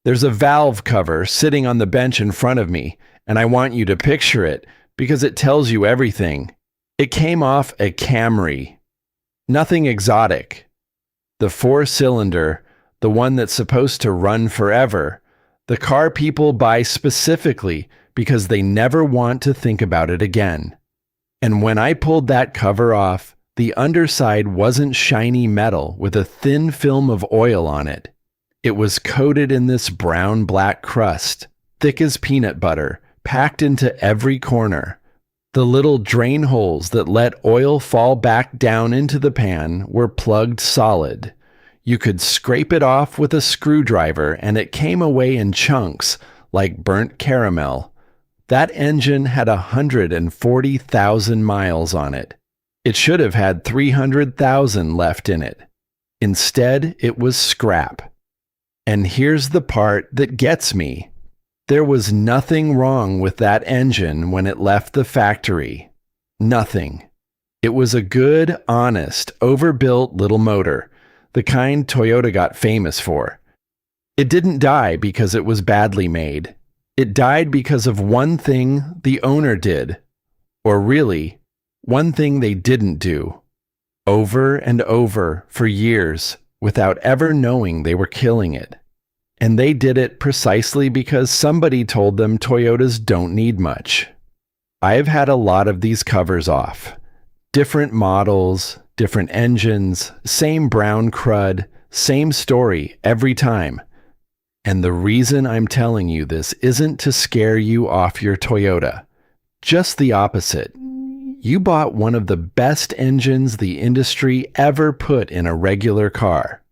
There's a valve cover sitting on the bench in front of me, and I want you to picture it because it tells you everything. It came off a Camry. Nothing exotic. The 4-cylinder, the one that's supposed to run forever. The car people buy specifically because they never want to think about it again. And when I pulled that cover off, the underside wasn't shiny metal with a thin film of oil on it. It was coated in this brown-black crust, thick as peanut butter, packed into every corner. The little drain holes that let oil fall back down into the pan were plugged solid. You could scrape it off with a screwdriver and it came away in chunks like burnt caramel. That engine had 140,000 miles on it. It should have had 300,000 left in it. Instead, it was scrap. And here's the part that gets me. There was nothing wrong with that engine when it left the factory. Nothing. It was a good, honest, overbuilt little motor, the kind Toyota got famous for. It didn't die because it was badly made. It died because of one thing the owner did. Or really, one thing they didn't do. Over and over for years without ever knowing they were killing it. And they did it precisely because somebody told them Toyotas don't need much. I've had a lot of these covers off. Different models, different engines, same brown crud, same story every time. And the reason I'm telling you this isn't to scare you off your Toyota. Just the opposite. You bought one of the best engines the industry ever put in a regular car.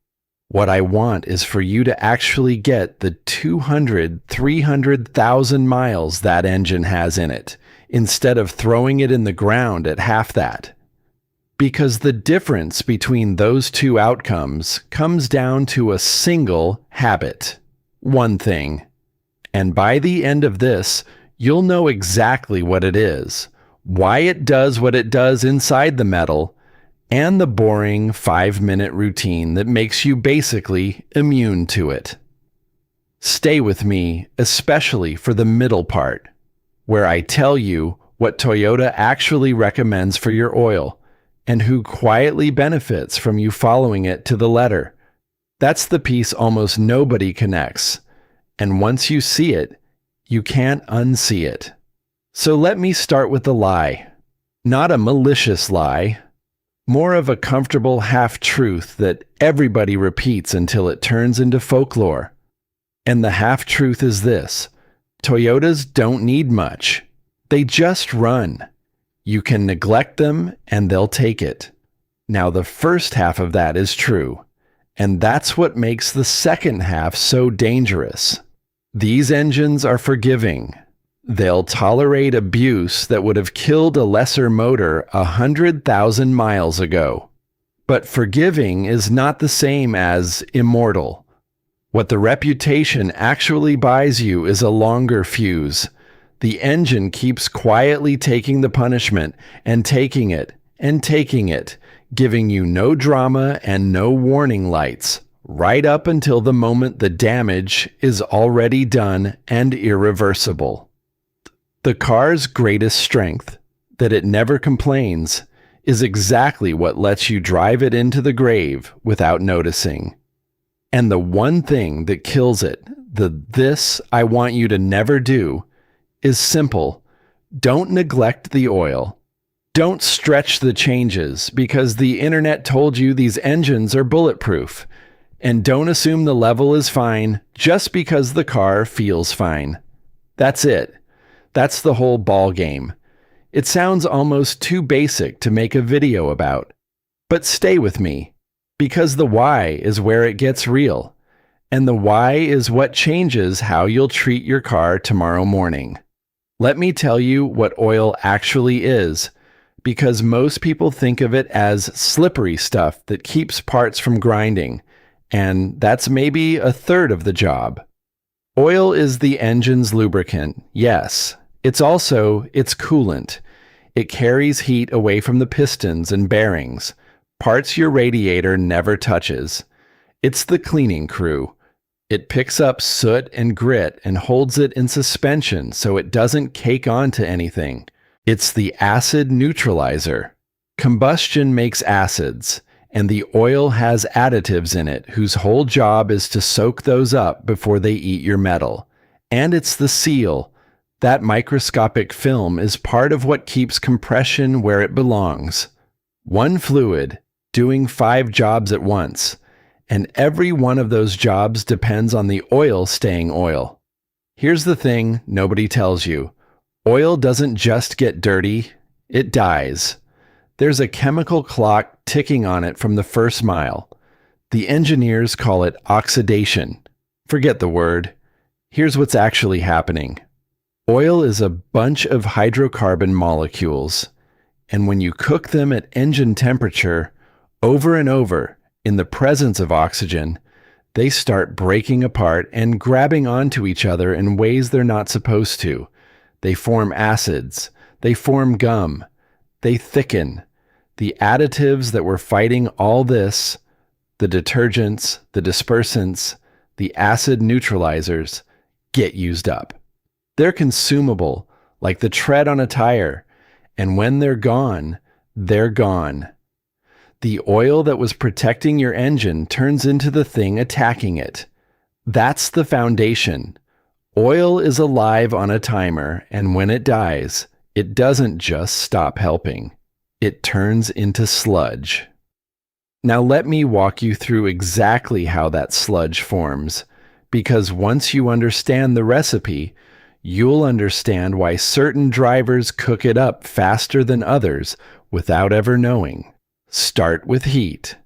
What I want is for you to actually get the 300,000 miles that engine has in it, instead of throwing it in the ground at half that. Because the difference between those two outcomes comes down to a single habit. One thing. And by the end of this, you'll know exactly what it is, why it does what it does inside the metal, and the boring 5-minute routine that makes you basically immune to it. Stay with me, especially for the middle part, where I tell you what Toyota actually recommends for your oil, and who quietly benefits from you following it to the letter. That's the piece almost nobody connects, and once you see it, you can't unsee it. So let me start with the lie. Not a malicious lie. More of a comfortable half-truth that everybody repeats until it turns into folklore. And the half-truth is this. Toyotas don't need much. They just run. You can neglect them and they'll take it. Now the first half of that is true. And that's what makes the second half so dangerous. These engines are forgiving. They'll tolerate abuse that would have killed a lesser motor 100,000 miles ago. But forgiving is not the same as immortal. What the reputation actually buys you is a longer fuse. The engine keeps quietly taking the punishment and taking it, giving you no drama and no warning lights, right up until the moment the damage is already done and irreversible. The car's greatest strength, that it never complains, is exactly what lets you drive it into the grave without noticing. And the one thing that kills it, this I want you to never do, is simple. Don't neglect the oil. Don't stretch the changes because the internet told you these engines are bulletproof. And don't assume the level is fine just because the car feels fine. That's it. That's the whole ball game. It sounds almost too basic to make a video about. But stay with me, because the why is where it gets real. And the why is what changes how you'll treat your car tomorrow morning. Let me tell you what oil actually is, because most people think of it as slippery stuff that keeps parts from grinding, and that's maybe a third of the job. Oil is the engine's lubricant, yes. It's also its coolant. It carries heat away from the pistons and bearings, parts your radiator never touches. It's the cleaning crew. It picks up soot and grit and holds it in suspension so it doesn't cake onto anything. It's the acid neutralizer. Combustion makes acids, and the oil has additives in it whose whole job is to soak those up before they eat your metal. And it's the seal. That microscopic film is part of what keeps compression where it belongs. One fluid, doing 5 jobs at once. And every one of those jobs depends on the oil staying oil. Here's the thing nobody tells you. Oil doesn't just get dirty, it dies. There's a chemical clock ticking on it from the first mile. The engineers call it oxidation. Forget the word. Here's what's actually happening. Oil is a bunch of hydrocarbon molecules, and when you cook them at engine temperature, over and over, in the presence of oxygen, they start breaking apart and grabbing onto each other in ways they're not supposed to. They form acids. They form gum. They thicken. The additives that were fighting all this, the detergents, the dispersants, the acid neutralizers, get used up. They're consumable, like the tread on a tire, and when they're gone, they're gone. The oil that was protecting your engine turns into the thing attacking it. That's the foundation. Oil is alive on a timer, and when it dies, it doesn't just stop helping. It turns into sludge. Now let me walk you through exactly how that sludge forms, because once you understand the recipe, you'll understand why certain drivers cook it up faster than others without ever knowing. Start with heat.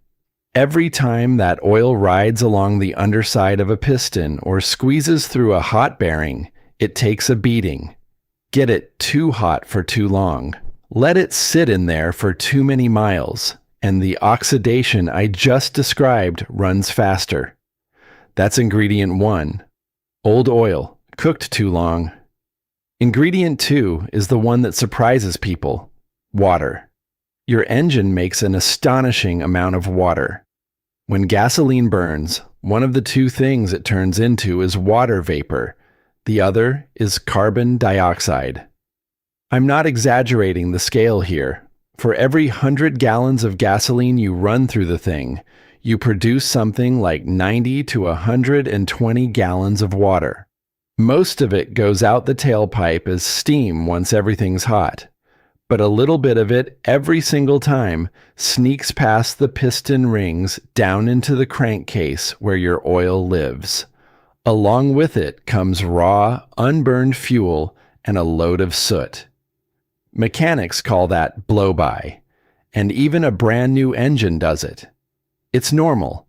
Every time that oil rides along the underside of a piston or squeezes through a hot bearing, it takes a beating. Get it too hot for too long. Let it sit in there for too many miles, and the oxidation I just described runs faster. That's ingredient 1. Old oil, cooked too long. Ingredient 2 is the one that surprises people. Water. Your engine makes an astonishing amount of water. When gasoline burns, one of the 2 things it turns into is water vapor. The other is carbon dioxide. I'm not exaggerating the scale here. For every 100 gallons of gasoline you run through the thing, you produce something like 90 to 120 gallons of water. Most of it goes out the tailpipe as steam once everything's hot. But a little bit of it every single time sneaks past the piston rings down into the crankcase where your oil lives. Along with it comes raw, unburned fuel and a load of soot. Mechanics call that blow-by, and even a brand new engine does it. It's normal.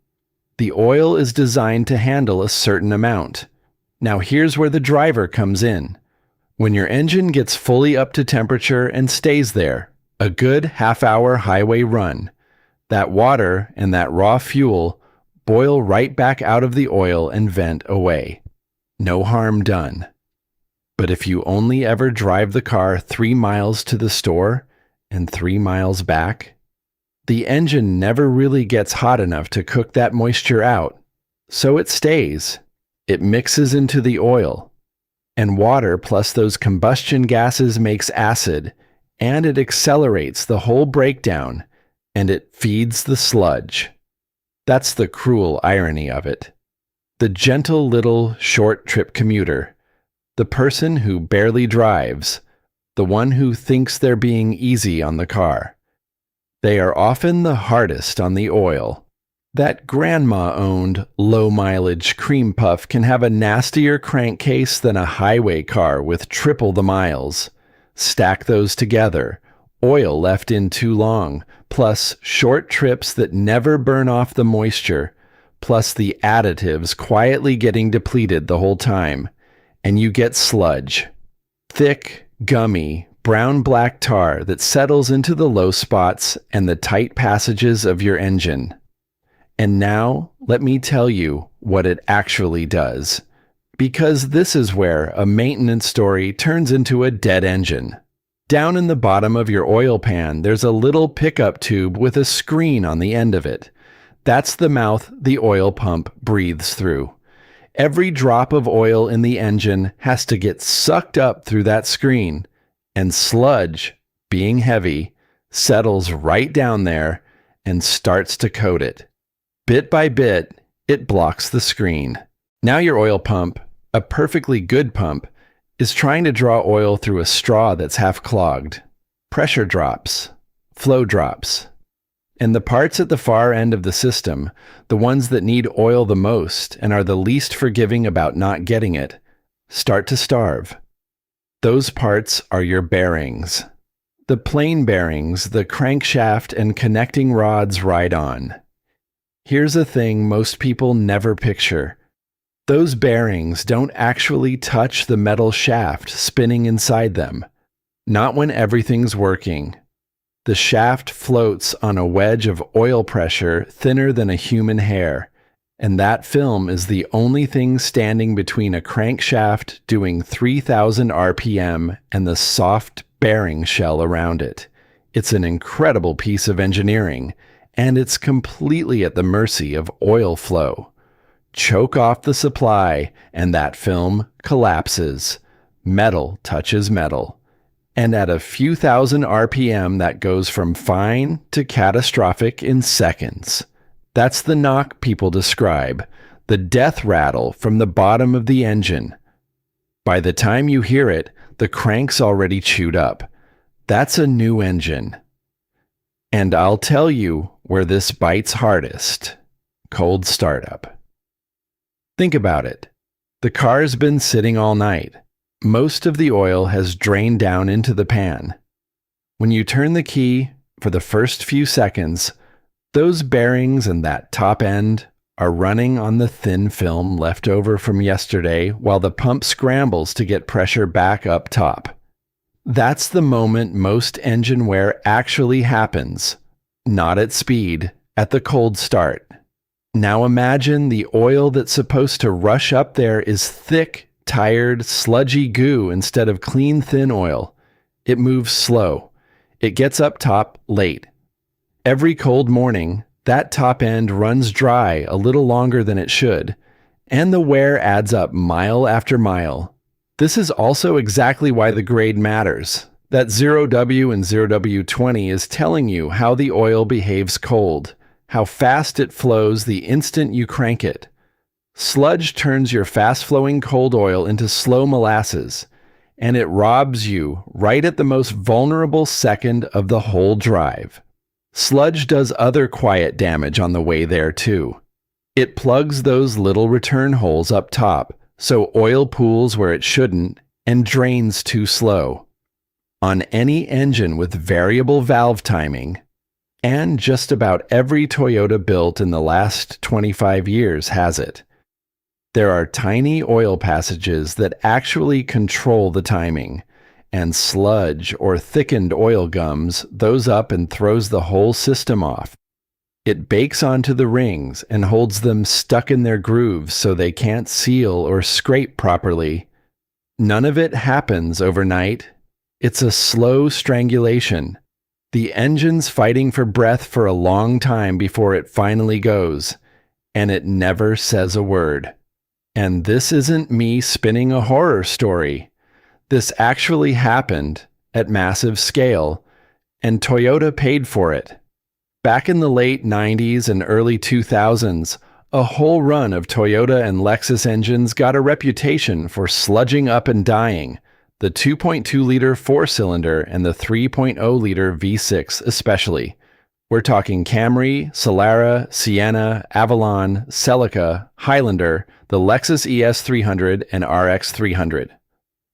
The oil is designed to handle a certain amount. Now here's where the driver comes in. When your engine gets fully up to temperature and stays there, a good half-hour highway run, that water and that raw fuel boil right back out of the oil and vent away. No harm done. But if you only ever drive the car 3 miles to the store and 3 miles back, the engine never really gets hot enough to cook that moisture out, so it stays. It mixes into the oil. And water plus those combustion gases makes acid, and it accelerates the whole breakdown, and it feeds the sludge. That's the cruel irony of it. The gentle little short-trip commuter, the person who barely drives, the one who thinks they're being easy on the car. They are often the hardest on the oil. That grandma-owned, low-mileage cream puff can have a nastier crankcase than a highway car with triple the miles. Stack those together, oil left in too long, plus short trips that never burn off the moisture, plus the additives quietly getting depleted the whole time, and you get sludge. Thick, gummy, brown-black tar that settles into the low spots and the tight passages of your engine. And now, let me tell you what it actually does. Because this is where a maintenance story turns into a dead engine. Down in the bottom of your oil pan, there's a little pickup tube with a screen on the end of it. That's the mouth the oil pump breathes through. Every drop of oil in the engine has to get sucked up through that screen, and sludge, being heavy, settles right down there and starts to coat it. Bit by bit, it blocks the screen. Now your oil pump, a perfectly good pump, is trying to draw oil through a straw that's half clogged. Pressure drops, flow drops. And the parts at the far end of the system, the ones that need oil the most and are the least forgiving about not getting it, start to starve. Those parts are your bearings. The plain bearings the crankshaft and connecting rods ride on. Here's a thing most people never picture. Those bearings don't actually touch the metal shaft spinning inside them. Not when everything's working. The shaft floats on a wedge of oil pressure thinner than a human hair, and that film is the only thing standing between a crankshaft doing 3,000 RPM and the soft bearing shell around it. It's an incredible piece of engineering, and it's completely at the mercy of oil flow. Choke off the supply, and that film collapses. Metal touches metal. And at a few thousand RPM, that goes from fine to catastrophic in seconds. That's the knock people describe, the death rattle from the bottom of the engine. By the time you hear it, the crank's already chewed up. That's a new engine. And I'll tell you where this bites hardest. Cold startup. Think about it. The car's been sitting all night. Most of the oil has drained down into the pan. When you turn the key, for the first few seconds, those bearings and that top end are running on the thin film left over from yesterday while the pump scrambles to get pressure back up top. That's the moment most engine wear actually happens, not at speed, at the cold start. Now imagine the oil that's supposed to rush up there is thick, tired, sludgy goo instead of clean, thin oil. It moves slow. It gets up top late. Every cold morning, that top end runs dry a little longer than it should, and the wear adds up mile after mile. This is also exactly why the grade matters. That 0W and 0W20 is telling you how the oil behaves cold, how fast it flows the instant you crank it. Sludge turns your fast-flowing cold oil into slow molasses, and it robs you right at the most vulnerable second of the whole drive. Sludge does other quiet damage on the way there, too. It plugs those little return holes up top, so oil pools where it shouldn't and drains too slow. On any engine with variable valve timing, and just about every Toyota built in the last 25 years has it. There are tiny oil passages that actually control the timing, and sludge or thickened oil gums those up and throws the whole system off. It bakes onto the rings and holds them stuck in their grooves so they can't seal or scrape properly. None of it happens overnight. It's a slow strangulation. The engine's fighting for breath for a long time before it finally goes, and it never says a word. And this isn't me spinning a horror story. This actually happened at massive scale, and Toyota paid for it. Back in the late 90s and early 2000s, a whole run of Toyota and Lexus engines got a reputation for sludging up and dying, the 2.2-liter four-cylinder and the 3.0-liter V6 especially. We're talking Camry, Solara, Sienna, Avalon, Celica, Highlander, the Lexus ES300, and RX300.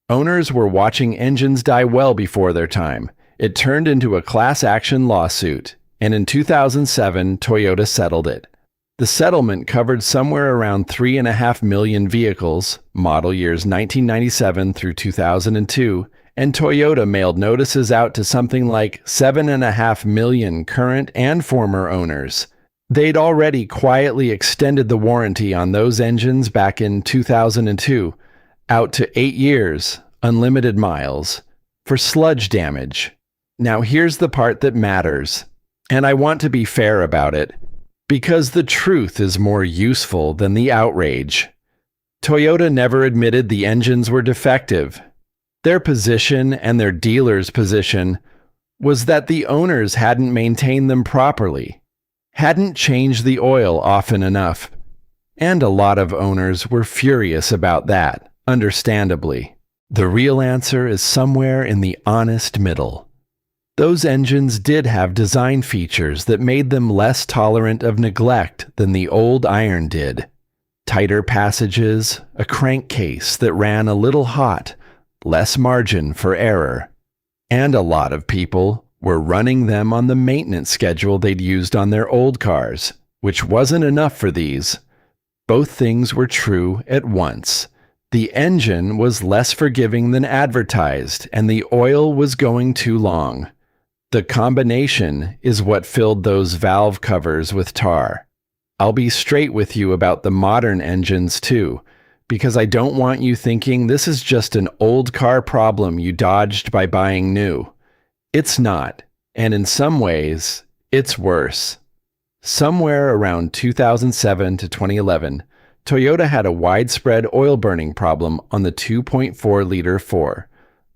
Owners were watching engines die well before their time. It turned into a class action lawsuit, and in 2007, Toyota settled it. The settlement covered somewhere around 3.5 million vehicles, model years 1997 through 2002, and Toyota mailed notices out to something like 7.5 million current and former owners. They'd already quietly extended the warranty on those engines back in 2002, out to 8 years, unlimited miles, for sludge damage. Now here's the part that matters, and I want to be fair about it, because the truth is more useful than the outrage. Toyota never admitted the engines were defective. Their position and their dealer's position was that the owners hadn't maintained them properly, hadn't changed the oil often enough. And a lot of owners were furious about that, understandably. The real answer is somewhere in the honest middle. Those engines did have design features that made them less tolerant of neglect than the old iron did. Tighter passages, a crankcase that ran a little hot, less margin for error. And a lot of people were running them on the maintenance schedule they'd used on their old cars, which wasn't enough for these. Both things were true at once. The engine was less forgiving than advertised, and the oil was going too long. The combination is what filled those valve covers with tar. I'll be straight with you about the modern engines too, because I don't want you thinking this is just an old car problem you dodged by buying new. It's not, and in some ways, it's worse. Somewhere around 2007 to 2011, Toyota had a widespread oil burning problem on the 2.4-liter 4,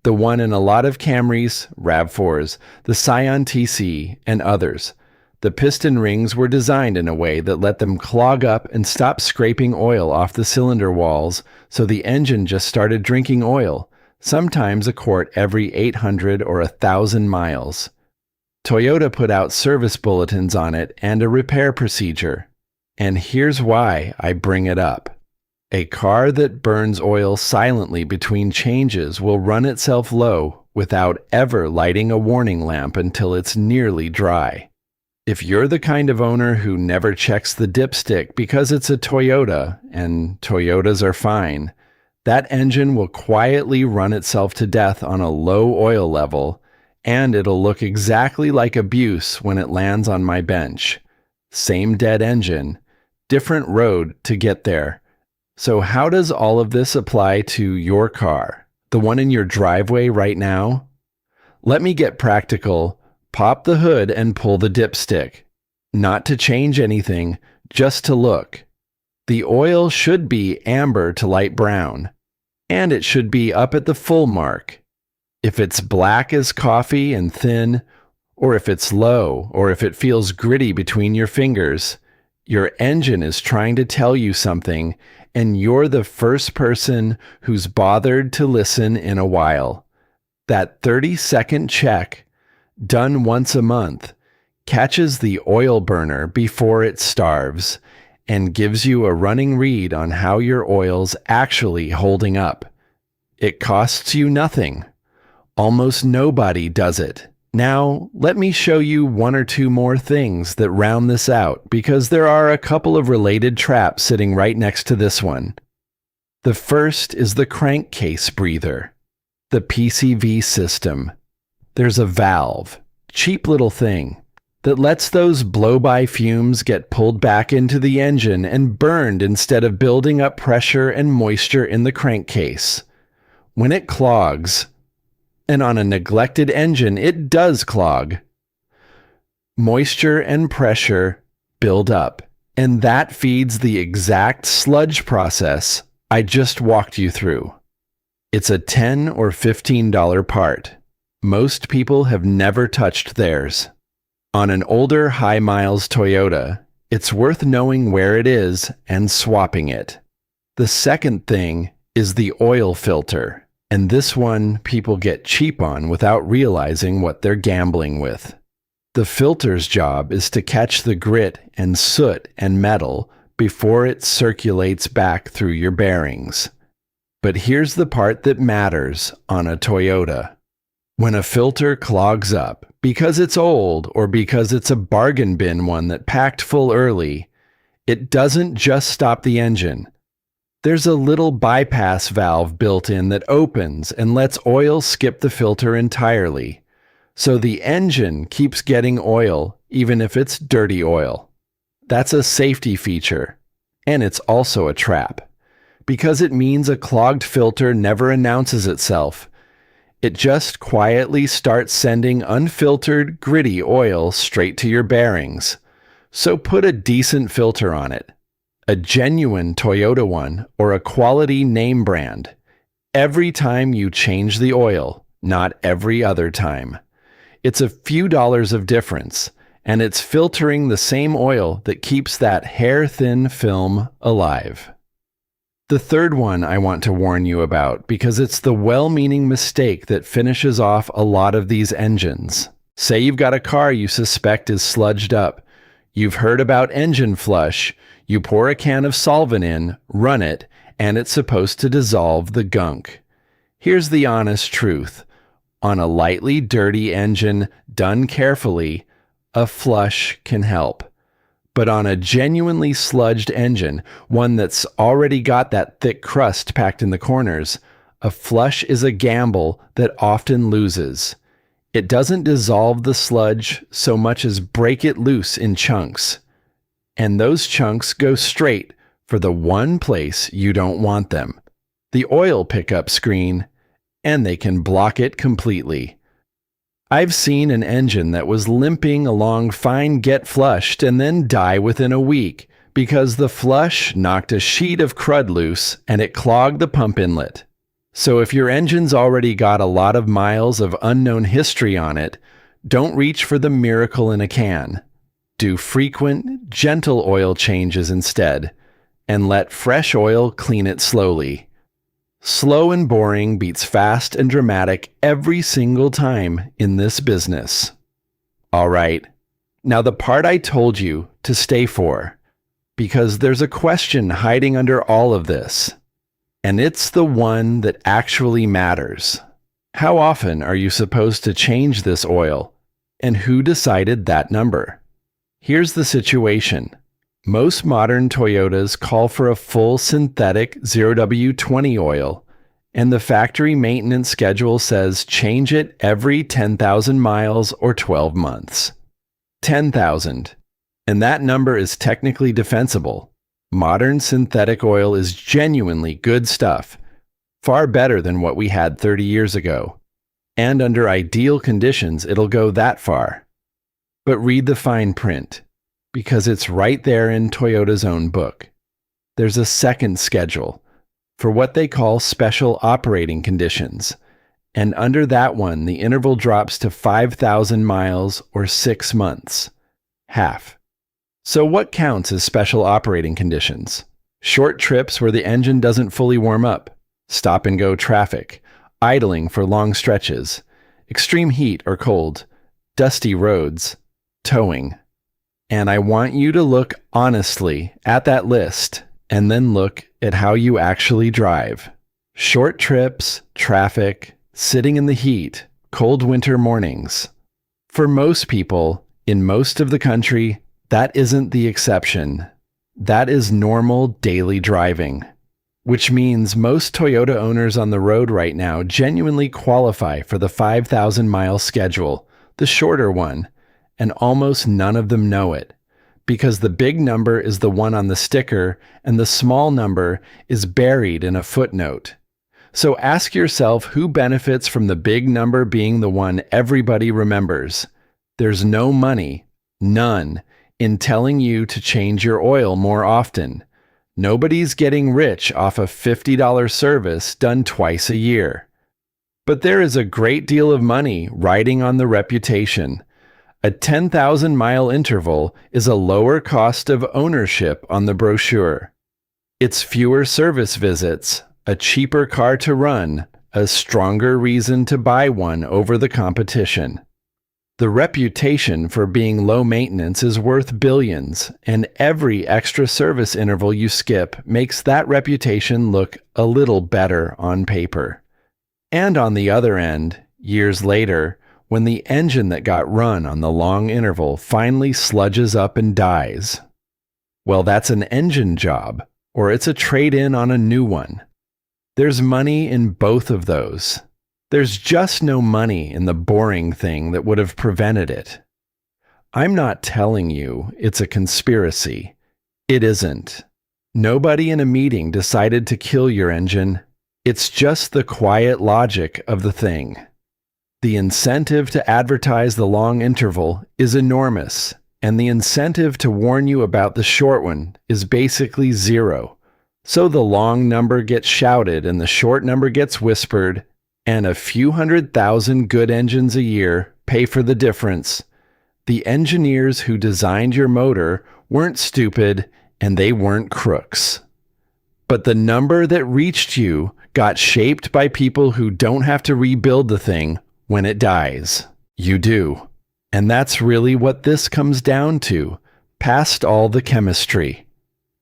the one in a lot of Camrys, RAV4s, the Scion TC, and others. The piston rings were designed in a way that let them clog up and stop scraping oil off the cylinder walls, so the engine just started drinking oil, sometimes a quart every 800 or 1,000 miles. Toyota put out service bulletins on it and a repair procedure. And here's why I bring it up. A car that burns oil silently between changes will run itself low without ever lighting a warning lamp until it's nearly dry. If you're the kind of owner who never checks the dipstick because it's a Toyota, and Toyotas are fine, that engine will quietly run itself to death on a low oil level, and it'll look exactly like abuse when it lands on my bench. Same dead engine, different road to get there. So how does all of this apply to your car, the one in your driveway right now? Let me get practical. Pop the hood and pull the dipstick. Not to change anything, just to look. The oil should be amber to light brown, and it should be up at the full mark. If it's black as coffee and thin, or if it's low, or if it feels gritty between your fingers, your engine is trying to tell you something, and you're the first person who's bothered to listen in a while. That 30-second check, done once a month, catches the oil burner before it starves and gives you a running read on how your oil's actually holding up. It costs you nothing. Almost nobody does it. Now, let me show you one or two more things that round this out, because there are a couple of related traps sitting right next to this one. The first is the crankcase breather, the PCV system. There's a valve, cheap little thing, that lets those blow-by fumes get pulled back into the engine and burned instead of building up pressure and moisture in the crankcase. When it clogs, and on a neglected engine it does clog, moisture and pressure build up, and that feeds the exact sludge process I just walked you through. It's a $10 or $15 part. Most people have never touched theirs. On an older high-miles Toyota, it's worth knowing where it is and swapping it. The second thing is the oil filter, and this one people get cheap on without realizing what they're gambling with. The filter's job is to catch the grit and soot and metal before it circulates back through your bearings. But here's the part that matters on a Toyota. When a filter clogs up, because it's old or because it's a bargain bin one that packed full early, it doesn't just stop the engine. There's a little bypass valve built in that opens and lets oil skip the filter entirely. So the engine keeps getting oil even if it's dirty oil. That's a safety feature, and it's also a trap, because it means a clogged filter never announces itself. It just quietly starts sending unfiltered, gritty oil straight to your bearings. So put a decent filter on it. a genuine Toyota one, or a quality name brand. Every time you change the oil, not every other time. It's a few dollars of difference, and it's filtering the same oil that keeps that hair-thin film alive. The third one I want to warn you about because it's the well-meaning mistake that finishes off a lot of these engines. Say you've got a car you suspect is sludged up. You've heard about engine flush. You pour a can of solvent in, run it, and it's supposed to dissolve the gunk. Here's the honest truth. On a lightly dirty engine done carefully, a flush can help. But on a genuinely sludged engine, one that's already got that thick crust packed in the corners, a flush is a gamble that often loses. It doesn't dissolve the sludge so much as break it loose in chunks. And those chunks go straight for the one place you don't want them, the oil pickup screen, and they can block it completely. I've seen an engine that was limping along fine get flushed and then die within a week because the flush knocked a sheet of crud loose and it clogged the pump inlet. So if your engine's already got a lot of miles of unknown history on it, don't reach for the miracle in a can. Do frequent, gentle oil changes instead, and let fresh oil clean it slowly. Slow and boring beats fast and dramatic every single time in this business. All right, now the part I told you to stay for, because there's a question hiding under all of this, and it's the one that actually matters. How often are you supposed to change this oil, and who decided that number? Here's the situation. Most modern Toyotas call for a full synthetic 0W20 oil, and the factory maintenance schedule says change it every 10,000 miles or 12 months. 10,000. And that number is technically defensible. Modern synthetic oil is genuinely good stuff, far better than what we had 30 years ago. And under ideal conditions, it'll go that far. But read the fine print, because it's right there in Toyota's own book. There's a second schedule for what they call special operating conditions, and under that one, the interval drops to 5,000 miles or 6 months, half. So what counts as special operating conditions? Short trips where the engine doesn't fully warm up, stop-and-go traffic, idling for long stretches, extreme heat or cold, dusty roads, towing. And I want you to look honestly at that list and then look at how you actually drive. Short trips, traffic, sitting in the heat, cold winter mornings. For most people, in most of the country, that isn't the exception. That is normal daily driving, which means most Toyota owners on the road right now genuinely qualify for the 5,000-mile schedule, the shorter one, and almost none of them know it, because the big number is the one on the sticker and the small number is buried in a footnote. So ask yourself who benefits from the big number being the one everybody remembers. There's no money, none, in telling you to change your oil more often. Nobody's getting rich off a $50 service done twice a year. But there is a great deal of money riding on the reputation. A 10,000-mile interval is a lower cost of ownership on the brochure. It's fewer service visits, a cheaper car to run, a stronger reason to buy one over the competition. The reputation for being low maintenance is worth billions, and every extra service interval you skip makes that reputation look a little better on paper. And on the other end, years later, when the engine that got run on the long interval finally sludges up and dies, well, that's an engine job, or it's a trade-in on a new one. There's money in both of those. There's just no money in the boring thing that would have prevented it. I'm not telling you it's a conspiracy. It isn't. Nobody in a meeting decided to kill your engine. It's just the quiet logic of the thing. The incentive to advertise the long interval is enormous, and the incentive to warn you about the short one is basically zero. So the long number gets shouted and the short number gets whispered, and a few 100,000 good engines a year pay for the difference. The engineers who designed your motor weren't stupid, and they weren't crooks. But the number that reached you got shaped by people who don't have to rebuild the thing when it dies. You do. And that's really what this comes down to, past all the chemistry.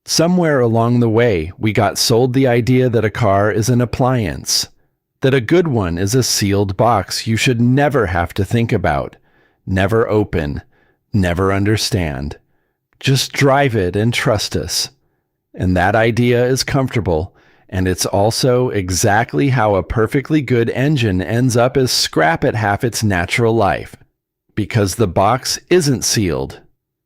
Somewhere along the way, we got sold the idea that a car is an appliance, that a good one is a sealed box you should never have to think about, never open, never understand. Just drive it and trust us. And that idea is comfortable, and it's also exactly how a perfectly good engine ends up as scrap at half its natural life. Because the box isn't sealed.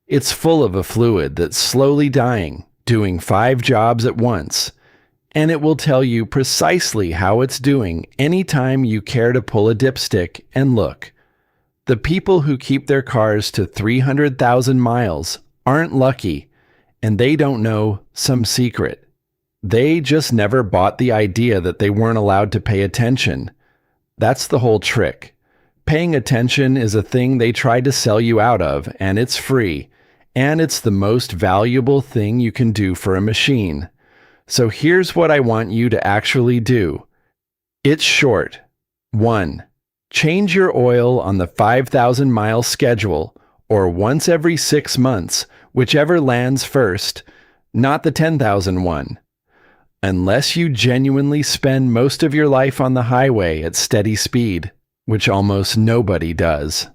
It's full of a fluid that's slowly dying, doing 5 jobs at once, and it will tell you precisely how it's doing anytime you care to pull a dipstick and look. The people who keep their cars to 300,000 miles aren't lucky, and they don't know some secret. They just never bought the idea that they weren't allowed to pay attention. That's the whole trick. Paying attention is a thing they tried to sell you out of, and it's free, and it's the most valuable thing you can do for a machine. So here's what I want you to actually do. It's short. 1. Change your oil on the 5,000-mile schedule, or once every 6 months, whichever lands first, not the 10,000 one. Unless you genuinely spend most of your life on the highway at steady speed, which almost nobody does.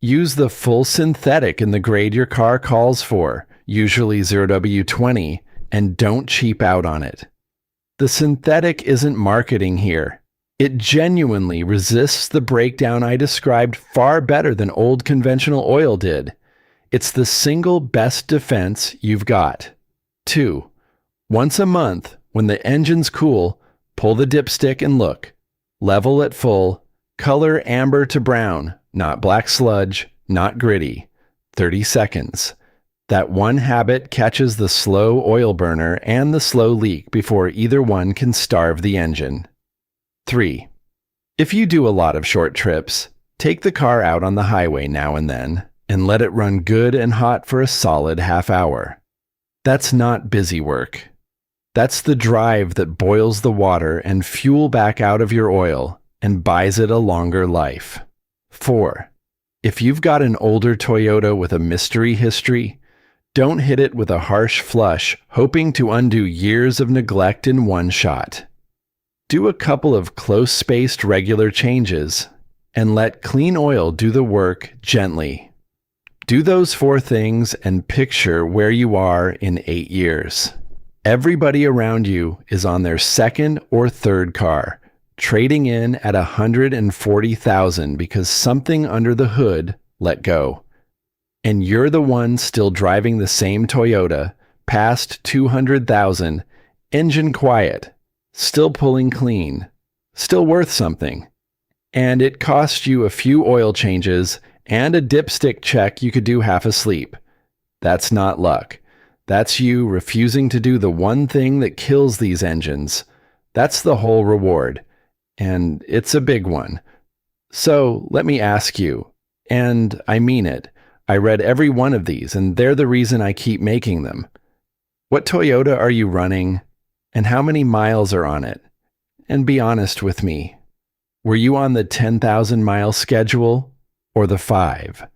Use the full synthetic in the grade your car calls for, usually 0W20, and don't cheap out on it. The synthetic isn't marketing here. It genuinely resists the breakdown I described far better than old conventional oil did. It's the single best defense you've got. 2. Once a month, when the engine's cool, pull the dipstick and look. Level at full, color amber to brown, not black sludge, not gritty. 30 seconds. That one habit catches the slow oil burner and the slow leak before either one can starve the engine. 3. If you do a lot of short trips, take the car out on the highway now and then, and let it run good and hot for a solid half hour. That's not busy work. That's the drive that boils the water and fuel back out of your oil and buys it a longer life. 4. If you've got an older Toyota with a mystery history, don't hit it with a harsh flush, hoping to undo years of neglect in one shot. Do a couple of close-spaced regular changes, and let clean oil do the work gently. Do those 4 things and picture where you are in 8 years. Everybody around you is on their 2nd or 3rd car, trading in at 140,000 because something under the hood let go. And you're the one still driving the same Toyota, past 200,000, engine quiet, still pulling clean, still worth something. And it cost you a few oil changes and a dipstick check you could do half asleep. That's not luck. That's you refusing to do the one thing that kills these engines. That's the whole reward. And it's a big one. So let me ask you, and I mean it, I read every one of these, and they're the reason I keep making them. What Toyota are you running, and how many miles are on it? And be honest with me. Were you on the 10,000-mile schedule or the 5?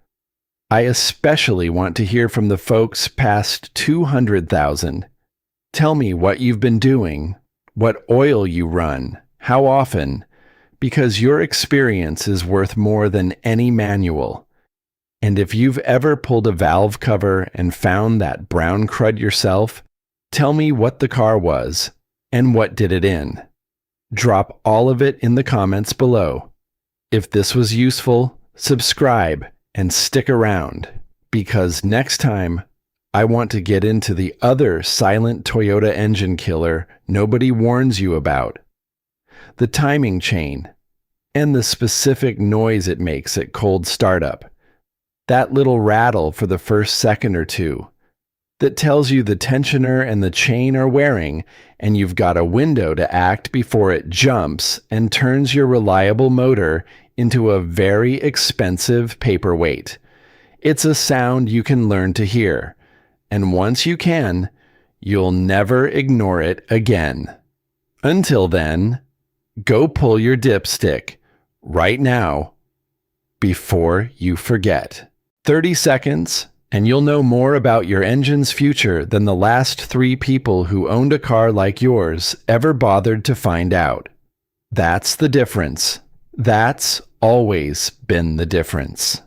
I especially want to hear from the folks past 200,000. Tell me what you've been doing, what oil you run, how often, because your experience is worth more than any manual. And if you've ever pulled a valve cover and found that brown crud yourself, tell me what the car was and what did it in. Drop all of it in the comments below. If this was useful, subscribe and stick around, because next time I want to get into the other silent Toyota engine killer nobody warns you about. The timing chain and the specific noise it makes at cold startup. that little rattle for the first second or two that tells you the tensioner and the chain are wearing, and you've got a window to act before it jumps and turns your reliable motor into a very expensive paperweight. It's a sound you can learn to hear, and once you can, you'll never ignore it again. Until then, go pull your dipstick right now before you forget. 30 seconds, and you'll know more about your engine's future than the last 3 people who owned a car like yours ever bothered to find out. That's the difference. That's always been the difference.